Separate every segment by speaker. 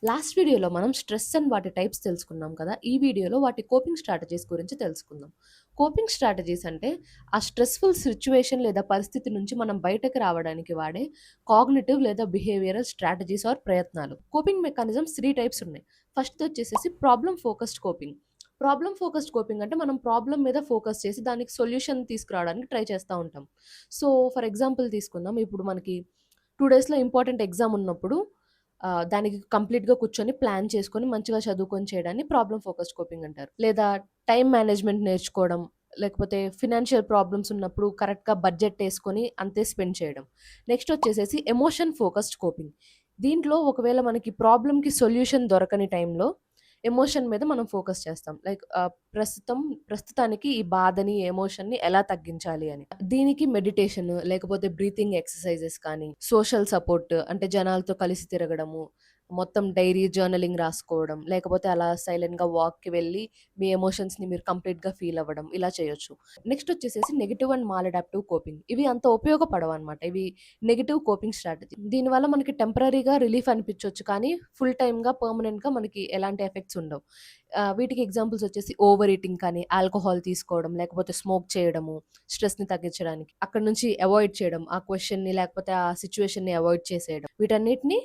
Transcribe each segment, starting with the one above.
Speaker 1: Last వీడియోలో మనం stress and వాటి టైప్స్ తెలుసుకున్నాం కదా! ఈ వీడియోలో వాటి కోపింగ్ స్ట్రాటజీస్ గురించి తెలుసుకుందాం. కోపింగ్ స్ట్రాటజీస్ అంటే ఆ స్ట్రెస్‌ఫుల్ సిట్యుయేషన్ లేదా పరిస్థితి నుంచి మనం బయటకి రావడానికి వాడే కాగ్నిటివ్ లేదా బిహేవియరల్ స్ట్రాటజీస్ ఆర్ ప్రయత్నాలు. కోపింగ్ మెకానిజమ్స్ 3 టైప్స్ ఉన్నాయి. ఫస్ట్‌దొచ్చేసేసి problem focused coping. Problem focused coping అంటే మనం ప్రాబ్లమ్ మీద ఫోకస్ చేసి దానికి సొల్యూషన్ తీసుకురావడానికి ట్రై చేస్తా ఉంటాం. సో, ఫర్ ఎగ్జాంపుల్ తీసుకుందాం. ఇప్పుడు మనకి 2 డేస్‌లో ఇంపార్టెంట్ ఎగ్జామ్ ఉన్నప్పుడు దానికి కంప్లీట్‌గా కూర్చొని ప్లాన్ చేసుకొని మంచిగా చదువుకొని చేయడాన్ని ప్రాబ్లమ్ ఫోకస్డ్ కోపింగ్ అంటారు. లేదా టైమ్ మేనేజ్‌మెంట్ నేర్చుకోవడం, లేకపోతే ఫినాన్షియల్ ప్రాబ్లమ్స్ ఉన్నప్పుడు కరెక్ట్‌గా బడ్జెట్ యేసుకొని అంతే స్పెండ్ చేయడం. నెక్స్ట్ వచ్చేసేసి ఎమోషన్ ఫోకస్డ్ కోపింగ్. దీంట్లో ఒకవేళ మనకి ప్రాబ్లమ్‌కి సొల్యూషన్ దొరకని టైంలో ఎమోషన్ మీద మనం ఫోకస్ చేస్తాం. లైక్ ప్రస్తుతానికి ఈ బాధని, ఎమోషన్‌ని ఎలా తగ్గించాలి అని. దీనికి మెడిటేషన్ లేకపోతే బ్రీతింగ్ ఎక్సర్‌సైజెస్ కానీ, సోషల్ సపోర్ట్ అంటే జనాలతో కలిసి తిరగడము, మొత్తం డైరీ, జర్నలింగ్ రాసుకోవడం, లేకపోతే అలా సైలెంట్‌గా వాక్‌కి వెళ్ళి మీ ఎమోషన్స్‌ని మీరు కంప్లీట్‌గా ఫీల్ అవ్వడం ఇలా చేయొచ్చు. నెక్స్ట్ వచ్చేసేసి నెగెటివ్ అండ్ మాలడాప్టివ్ కోపింగ్. ఇవి అంత ఉపయోగపడవనమాట. ఇవి నెగెటివ్ కోపింగ్ స్ట్రాటజీ. దీనివల్ల మనకి టెంపరరీగా రిలీఫ్ అనిపించొచ్చు కానీ ఫుల్ టైమ్‌గా, పర్మనెంట్‌గా మనకి ఎలాంటి ఎఫెక్ట్స్ ఉండవు. వీటికి ఎగ్జాంపుల్స్ వచ్చేసి ఓవర్ ఈటింగ్ కానీ, ఆల్కహాల్ తీసుకోవడం, లేకపోతే స్మోక్ చేయడము, స్ట్రెస్‌ని తగ్గించడానికి. అక్కడి నుంచి అవాయిడ్ చేయడం. ఆ క్వెషన్‌ని లేకపోతే ఆ సిట్యుయేషన్‌ని అవాయిడ్ చేసేయడం. వీటన్నిటిని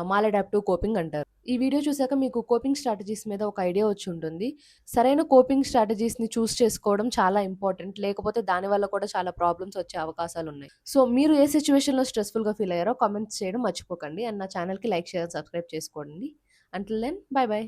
Speaker 1: మాలడాప్టివ్ కోపింగ్ అంటారు. ఈ వీడియో చూసాక మీకు కోపింగ్ స్ట్రాటజీస్ మీద ఒక ఐడియా వచ్చి ఉంటుంది. సరైన కోపింగ్ స్ట్రాటజీస్‌ని చూస్ చేసుకోవడం చాలా ఇంపార్టెంట్. లేకపోతే దానివల్ల కూడా చాలా ప్రాబ్లమ్స్ వచ్చే అవకాశాలున్నాయి. సో, మీరు ఏ సిట్యుయేషన్‌లో స్ట్రెస్‌ఫుల్‌గా ఫీల్ అయ్యారో కామెంట్స్ చేయడం మర్చిపోకండి. అండ్ నా ఛానెల్‌కి లైక్, షేర్, సబ్స్క్రైబ్ చేసుకోండి. Until then bye by.